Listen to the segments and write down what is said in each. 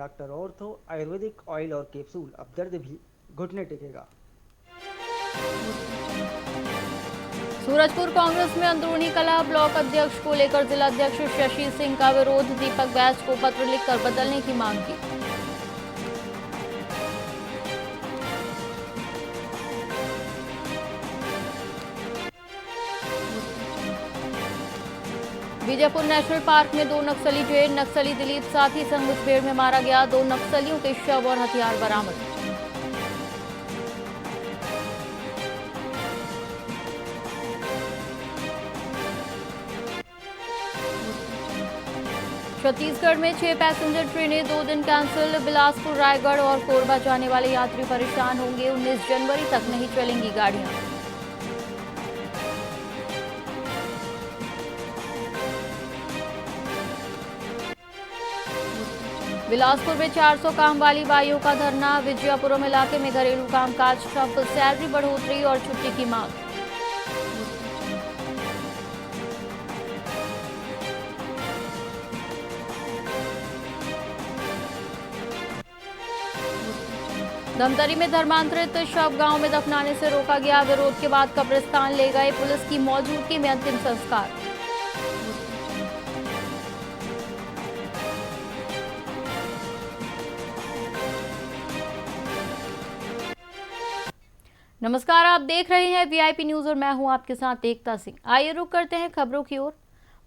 Doctor ortho Ayurvedic oil और capsule, अब दर्द भी घुटने टेकेगा। सूरजपुर कांग्रेस में अंदरूनी कलह, ब्लॉक अध्यक्ष को लेकर जिलाध्यक्ष शशि सिंह का विरोध, दीपक बैच को पत्र लिखकर बदलने की मांग की। बीजापुर नेशनल पार्क में 2 नक्सली ढेर, नक्सली दिलीप साथी संग मुठभेड़ में मारा गया, 2 नक्सलियों के शव और हथियार बरामद। छत्तीसगढ़ में 6 पैसेंजर ट्रेनें 2 दिन कैंसिल, बिलासपुर, रायगढ़ और कोरबा जाने वाले यात्री परेशान होंगे, 19 जनवरी तक नहीं चलेंगी गाड़ियां। बिलासपुर में 400 काम वाली बाइयों का धरना, विजयपुरम इलाके में घरेलू कामकाज ठप, सैलरी बढ़ोतरी और छुट्टी की मांग। धमतरी में धर्मांतरित शव गांव में दफनाने से रोका गया, विरोध के बाद कब्रिस्तान ले गए, पुलिस की मौजूदगी में अंतिम संस्कार। नमस्कार, आप देख रहे हैं वीआईपी न्यूज और मैं हूं आपके साथ एकता सिंह। आइए रुक करते हैं खबरों की ओर।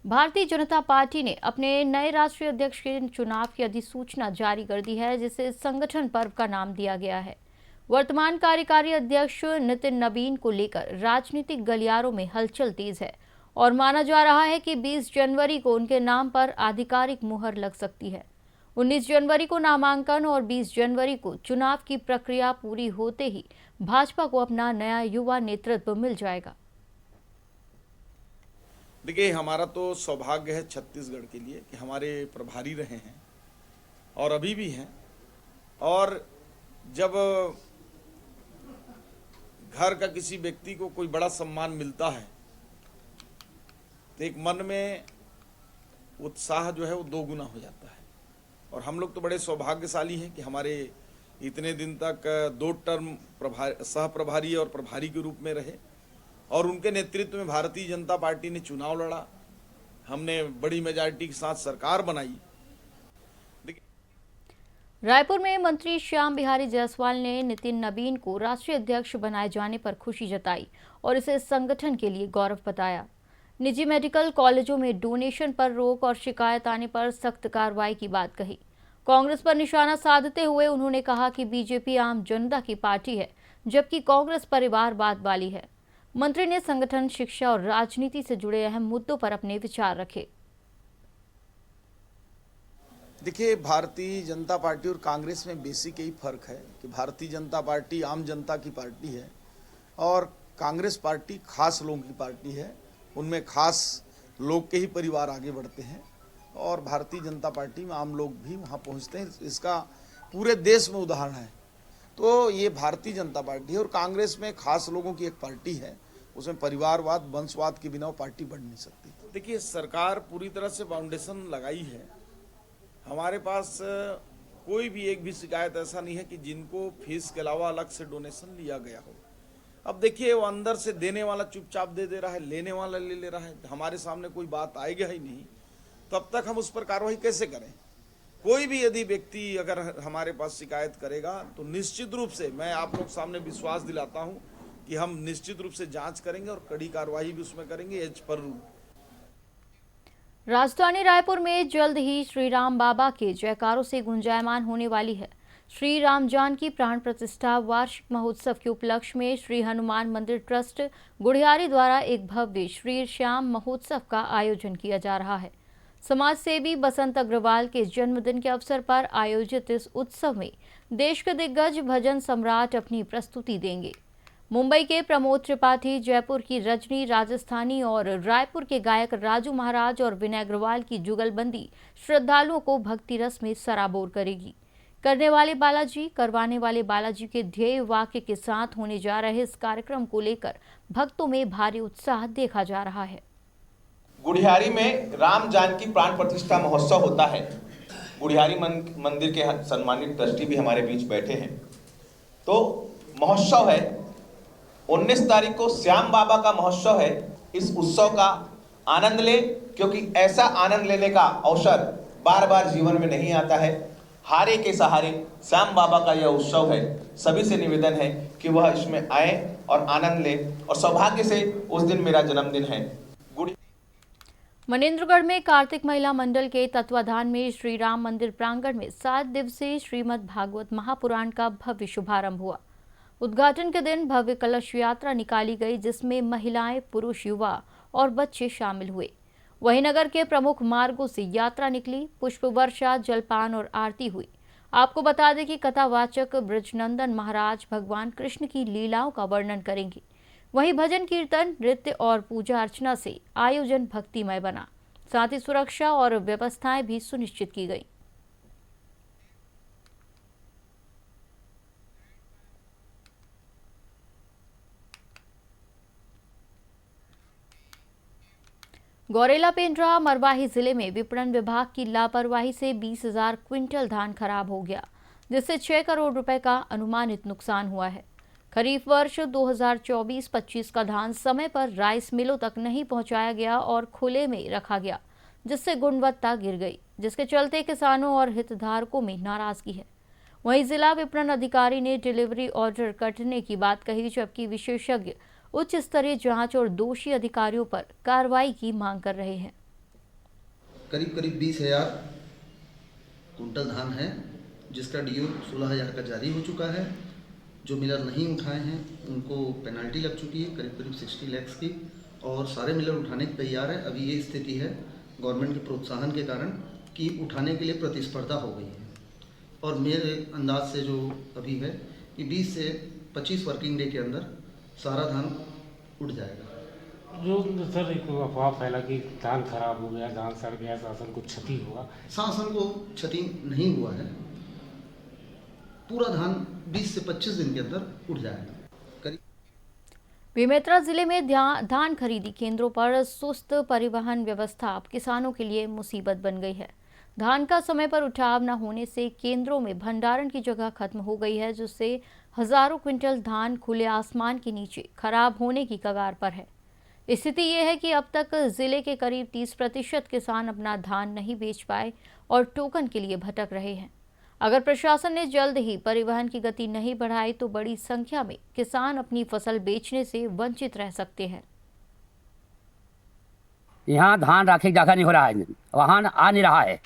भारतीय जनता पार्टी ने अपने नए राष्ट्रीय अध्यक्ष के चुनाव की अधिसूचना जारी कर दी है, जिसे संगठन पर्व का नाम दिया गया है। वर्तमान कार्यकारी अध्यक्ष नितिन नबीन को लेकर राजनीतिक गलियारों में हलचल तेज है और माना जा रहा है कि 20 जनवरी को उनके नाम पर आधिकारिक मुहर लग सकती है। 19 जनवरी को नामांकन और 20 जनवरी को चुनाव की प्रक्रिया पूरी होते ही भाजपा को अपना नया युवा नेतृत्व मिल जाएगा। देखिए, हमारा तो सौभाग्य है छत्तीसगढ़ के लिए कि हमारे प्रभारी रहे हैं और अभी भी हैं, और जब घर का किसी व्यक्ति को कोई बड़ा सम्मान मिलता है तो एक मन में उत्साह जो है वो 2 गुना हो जाता है। और हम लोग तो बड़े सौभाग्यशाली हैं कि हमारे इतने दिन तक 2 टर्म सह प्रभारी और प्रभारी के रूप में रहे और उनके नेतृत्व में भारतीय जनता पार्टी ने चुनाव लड़ा, हमने बड़ी मेजॉरिटी के साथ सरकार बनाई। रायपुर में मंत्री श्याम बिहारी जायसवाल ने नितिन नबीन को राष्ट्रीय अध्यक्ष बनाए जाने पर खुशी जताई और इसे संगठन के लिए गौरव बताया। निजी मेडिकल कॉलेजों में डोनेशन पर रोक और शिकायत आने पर सख्त कार्रवाई की बात कही। कांग्रेस पर निशाना साधते हुए उन्होंने कहा कि बीजेपी आम जनता की पार्टी है, जबकि कांग्रेस परिवारवाद वाली है। मंत्री ने संगठन, शिक्षा और राजनीति से जुड़े अहम मुद्दों पर अपने विचार रखे। देखिए, भारतीय जनता पार्टी और कांग्रेस में बेसिक यही फर्क है कि भारतीय जनता पार्टी आम जनता की पार्टी है और कांग्रेस पार्टी खास लोगों की पार्टी है। उनमें खास लोग के ही परिवार आगे बढ़ते हैं और भारतीय जनता पार्टी में आम लोग भी वहाँ पहुँचते हैं। इसका पूरे देश में उदाहरण है। तो ये भारतीय जनता पार्टी है और कांग्रेस में खास लोगों की एक पार्टी है, उसमें परिवारवाद, वंशवाद के बिना वो पार्टी बढ़ नहीं सकती। देखिए, सरकार पूरी तरह से फाउंडेशन लगाई है। हमारे पास कोई भी एक भी शिकायत ऐसा नहीं है कि जिनको फीस के अलावा अलग से डोनेशन लिया गया हो। अब देखिए, वो अंदर से देने वाला चुपचाप दे रहा है, लेने वाला ले रहा है, हमारे सामने कोई बात आएगा ही नहीं, तब तक हम उस पर कार्रवाई कैसे करें। कोई भी यदि व्यक्ति अगर हमारे पास शिकायत करेगा तो निश्चित रूप से मैं आप लोग सामने विश्वास दिलाता हूं कि हम निश्चित रूप से जांच करेंगे और कड़ी कार्रवाई भी उसमें करेंगे एज पर रूल। राजधानी रायपुर में जल्द ही श्री राम बाबा के जयकारों से गुंजायमान होने वाली है। श्री राम जानकी प्राण प्रतिष्ठा वार्षिक महोत्सव के उपलक्ष्य में श्री हनुमान मंदिर ट्रस्ट गुढ़ियारी द्वारा एक भव्य श्री श्याम महोत्सव का आयोजन किया जा रहा है। समाज सेवी बसंत अग्रवाल के जन्मदिन के अवसर पर आयोजित इस उत्सव में देश के दिग्गज भजन सम्राट अपनी प्रस्तुति देंगे। मुंबई के प्रमोद त्रिपाठी, जयपुर की रजनी राजस्थानी और रायपुर के गायक राजू महाराज और विनय अग्रवाल की जुगलबंदी श्रद्धालुओं को भक्ति रस में सराबोर करेगी। करने वाले बालाजी, करवाने वाले बालाजी के ध्येय वाक्य के साथ होने जा रहे इस कार्यक्रम को लेकर भक्तों में भारी उत्साह देखा जा रहा है। गुढ़ियारी में राम जानकी प्राण प्रतिष्ठा महोत्सव होता है। गुढ़ियारी मंदिर के सम्मानित ट्रस्टी भी हमारे बीच बैठे हैं। तो महोत्सव है, 19 तारीख को श्याम बाबा का महोत्सव है। इस उत्सव का आनंद ले, क्योंकि ऐसा आनंद लेने का अवसर बार बार जीवन में नहीं आता है। हारे के सहारे श्याम बाबा का यह उत्सव है। सभी से निवेदन है कि वह इसमें आए और आनंद ले, और सौभाग्य से उस दिन मेरा जन्मदिन है। मनेंद्रगढ़ में कार्तिक महिला मंडल के तत्वाधान में श्री राम मंदिर प्रांगण में 7 दिवसीय श्रीमद् भागवत महापुराण का भव्य शुभारंभ हुआ। उद्घाटन के दिन भव्य कलश यात्रा निकाली गई, जिसमें महिलाएं, पुरुष, युवा और बच्चे शामिल हुए। वहीं नगर के प्रमुख मार्गों से यात्रा निकली, पुष्प वर्षा, जलपान और आरती हुई। आपको बता दें कि कथावाचक ब्रजनंदन महाराज भगवान कृष्ण की लीलाओं का वर्णन करेंगे। वहीं भजन, कीर्तन, नृत्य और पूजा अर्चना से आयोजन भक्तिमय बना। साथ ही सुरक्षा और व्यवस्थाएं भी सुनिश्चित की गई। गौरेला, पेंड्रा, मरवाही जिले में विपणन विभाग की लापरवाही से 20,000 क्विंटल धान खराब हो गया, जिससे 6 करोड़ रुपए का अनुमानित नुकसान हुआ है। खरीफ वर्ष 2024-25 का धान समय पर राइस मिलों तक नहीं पहुंचाया गया और खुले में रखा गया, जिससे गुणवत्ता गिर गई, जिसके चलते किसानों और हितधारकों में नाराजगी है। वहीं जिला विपणन अधिकारी ने डिलीवरी ऑर्डर कटने की बात कही, जबकि विशेषज्ञ उच्च स्तरीय जांच और दोषी अधिकारियों पर कार्रवाई की मांग कर रहे हैं। करीब 20,000 कुंटल धान है, जिसका डीओ 16,000 का जारी हो चुका है। जो मिलर नहीं उठाए हैं उनको पेनल्टी लग चुकी है करीब 60 लाख की, और सारे मिलर उठाने के तैयार है। अभी ये स्थिति है गवर्नमेंट के प्रोत्साहन के कारण कि उठाने के लिए प्रतिस्पर्धा हो गई है, और मेरे अंदाज से जो अभी है कि 20 से 25 वर्किंग डे के अंदर सारा धान उड़ जाएगा। जो सर एक अफवाह फैला कि धान खराब हो गया, धान सड़ गया, शासन को क्षति हुआ। शासन को क्षति नहीं हुआ है, पूरा धान 20 से 25 दिन के अंदर उड़ जाएगा। बेमेतरा जिले में धान खरीदी केंद्रों पर सुस्त परिवहन व्यवस्था अब किसानों के लिए मुसीबत बन गई है। धान का समय पर उठाव न होने से केंद्रों में भंडारण की जगह खत्म हो गई है, जिससे हजारों क्विंटल धान खुले आसमान के नीचे खराब होने की कगार पर है। स्थिति ये है कि अब तक जिले के करीब 30% किसान अपना धान नहीं बेच पाए और टोकन के लिए भटक रहे हैं। अगर प्रशासन ने जल्द ही परिवहन की गति नहीं बढ़ाई तो बड़ी संख्या में किसान अपनी फसल बेचने से वंचित रह सकते हैं। यहाँ धान रखे जगह नहीं हो रहा है, वाहन आ नहीं रहा है।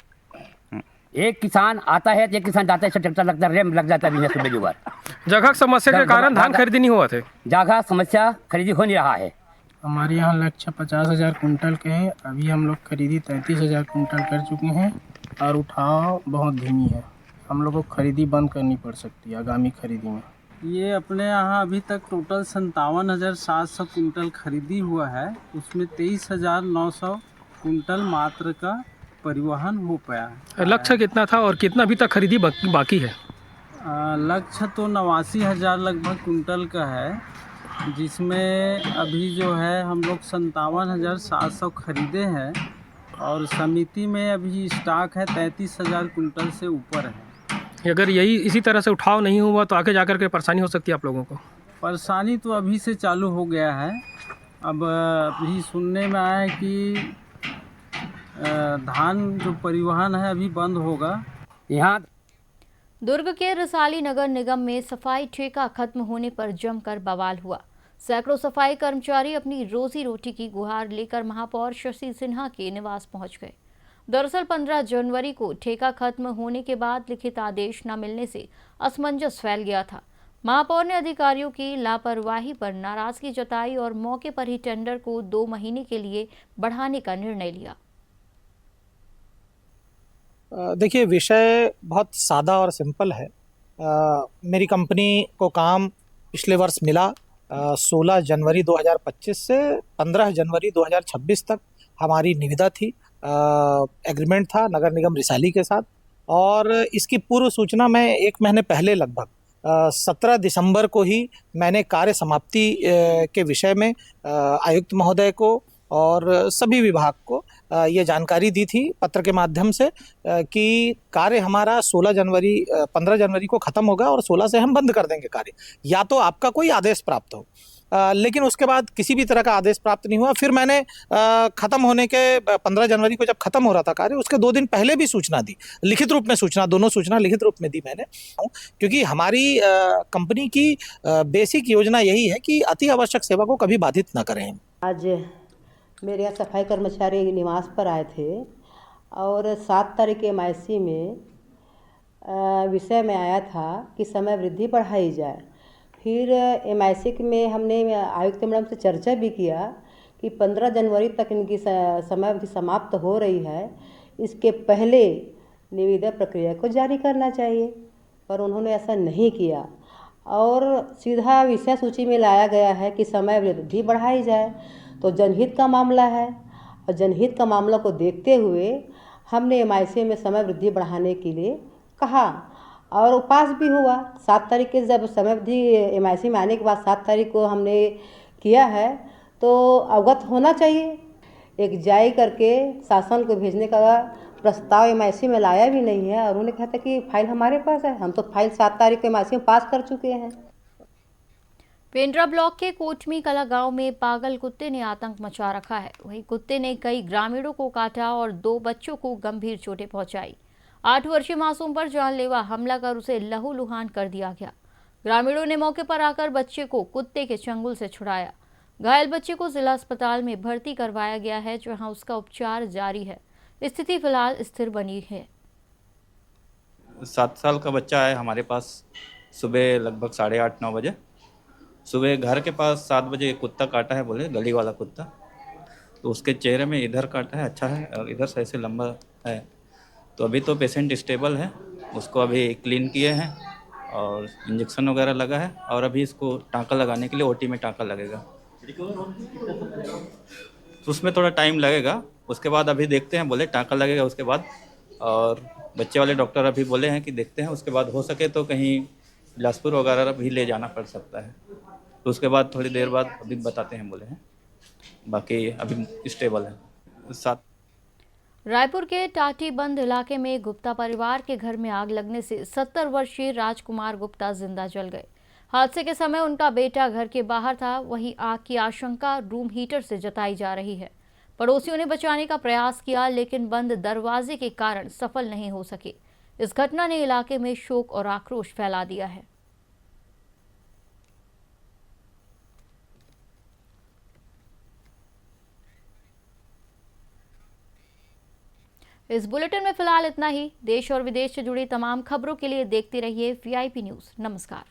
एक किसान आता है, एक किसान जाता है, ट्रैक्टर लगता है, रेम लग जाता है सुबह जुगार। जगह समस्या के कारण धान खरीदी नहीं हुआ थे। जगह समस्या खरीदी हो नहीं रहा है। हमारे यहाँ लक्ष्य 50,000 कुंटल के हैं। अभी हम लोग खरीदी 33,000 कुंटल कर चुके हैं और उठाव बहुत धीमी है। हम लोग को खरीदी बंद करनी पड़ सकती है आगामी खरीदी में। ये अपने यहाँ अभी तक टोटल 57,700 कुंटल खरीदी हुआ है, उसमें 23,900 कुंटल मात्र का परिवहन हो पाया है। लक्ष्य कितना था और कितना अभी तक खरीदी बाकी है? लक्ष्य तो 89,000 लगभग कुंटल का है, जिसमें अभी जो है हम लोग 57,700 खरीदे हैं और समिति में अभी स्टॉक है 33,000 कुंटल से ऊपर है। अगर यही इसी तरह से उठाव नहीं हुआ तो आगे जाकर के परेशानी हो सकती है आप लोगों को। परेशानी तो अभी से चालू हो गया है। अब अभी सुनने में आया है कि धान जो परिवहन है अभी बंद होगा। यहाँ दुर्ग के रिसाली नगर निगम में सफाई ठेका खत्म होने पर जमकर बवाल हुआ। सैकड़ों सफाई कर्मचारी अपनी रोजी रोटी की गुहार लेकर महापौर शशि सिन्हा के निवास पहुंच गए। दरअसल 15 जनवरी को ठेका खत्म होने के बाद लिखित आदेश न मिलने से असमंजस फैल गया था। महापौर ने अधिकारियों की लापरवाही पर नाराजगी जताई और मौके पर ही टेंडर को 2 महीने के लिए बढ़ाने का निर्णय लिया। देखिए, विषय बहुत सादा और सिंपल है। मेरी कंपनी को काम पिछले वर्ष मिला 16 जनवरी 2025 से 15 जनवरी 2026 तक हमारी निविदा थी। एग्रीमेंट था नगर निगम रिसाली के साथ, और इसकी पूर्व सूचना मैं 1 महीने पहले लगभग 17 दिसंबर को ही मैंने कार्य समाप्ति के विषय में आयुक्त महोदय को और सभी विभाग को ये जानकारी दी थी पत्र के माध्यम से कि कार्य हमारा 15 जनवरी को ख़त्म होगा और 16 से हम बंद कर देंगे कार्य, या तो आपका कोई आदेश प्राप्त हो। लेकिन उसके बाद किसी भी तरह का आदेश प्राप्त नहीं हुआ। फिर मैंने ख़त्म होने के 15 जनवरी को जब ख़त्म हो रहा था कार्य, उसके 2 दिन पहले भी सूचना दी, लिखित रूप में सूचना, दोनों सूचना लिखित रूप में दी मैंने, क्योंकि हमारी कंपनी की बेसिक योजना यही है कि अति आवश्यक सेवा को कभी बाधित न करें। आज मेरे यहाँ सफाई कर्मचारी निवास पर आए थे और 7 तारीख के MIC में विषय में आया था कि समय वृद्धि बढ़ाई जाए। फिर MIC में हमने आयुक्त मैडम से चर्चा भी किया कि 15 जनवरी तक इनकी समय अवधि समाप्त हो रही है, इसके पहले निविदा प्रक्रिया को जारी करना चाहिए, पर उन्होंने ऐसा नहीं किया और सीधा विषय सूची में लाया गया है कि समय वृद्धि बढ़ाई जाए। तो जनहित का मामला है और जनहित का मामला को देखते हुए हमने MIC में समय वृद्धि बढ़ाने के लिए कहा और पास भी हुआ। 7 तारीख के जब समय अवधि MIC में आने के बाद 7 तारीख को हमने किया है, तो अवगत होना चाहिए। एक जाई करके शासन को भेजने का प्रस्ताव MIC में लाया भी नहीं है और उन्होंने कहा था कि फाइल हमारे पास है, हम तो फाइल 7 तारीख को MIC में पास कर चुके हैं। पेंड्रा ब्लॉक के कोटमी कला गांव में पागल कुत्ते ने आतंक मचा रखा है। वहीं कुत्ते ने कई ग्रामीणों को काटा और 2 बच्चों को गंभीर चोटें पहुंचाई। 8 वर्षीय मासूम पर जानलेवा हमला कर उसे लहूलुहान कर दिया गया। ग्रामीणों ने मौके पर आकर बच्चे को कुत्ते के चंगुल से छुड़ाया। घायल बच्चे को जिला अस्पताल में भर्ती करवाया गया है, जहां उसका उपचार जारी है। स्थिति फिलहाल स्थिर बनी है। 7 साल का बच्चा है हमारे पास। सुबह लगभग 8:30-9 बजे सुबह घर के पास 7 बजे एक कुत्ता काटा है, बोले गली वाला कुत्ता। तो उसके चेहरे में इधर काटा है, अच्छा है, और इधर से ऐसे लंबा है। तो अभी तो पेशेंट स्टेबल है, उसको अभी क्लीन किए हैं और इंजेक्शन वगैरह लगा है और अभी इसको टाँका लगाने के लिए OT में टाँका लगेगा। तो उसमें थोड़ा टाइम लगेगा, उसके बाद अभी देखते हैं, बोले टाँका लगेगा उसके बाद। और बच्चे वाले डॉक्टर अभी बोले हैं कि देखते हैं, उसके बाद हो सके तो कहीं बिलासपुर वगैरह भी ले जाना पड़ सकता है। तो उसके बाद थोड़ी देर बाद अभी बताते हैं, बोले हैं। बाकी अभी स्टेबल है। रायपुर के टाटीबंध इलाके में गुप्ता परिवार के घर में आग लगने से 70 वर्षीय राजकुमार गुप्ता जिंदा जल गए। हादसे के समय उनका बेटा घर के बाहर था। वहीं आग की आशंका रूम हीटर से जताई जा रही है। पड़ोसियों ने बचाने का प्रयास किया, लेकिन बंद दरवाजे के कारण सफल नहीं हो सके। इस घटना ने इलाके में शोक और आक्रोश फैला दिया है। इस बुलेटिन में फिलहाल इतना ही। देश और विदेश से जुड़ी तमाम खबरों के लिए देखते रहिए VIP न्यूज़। नमस्कार।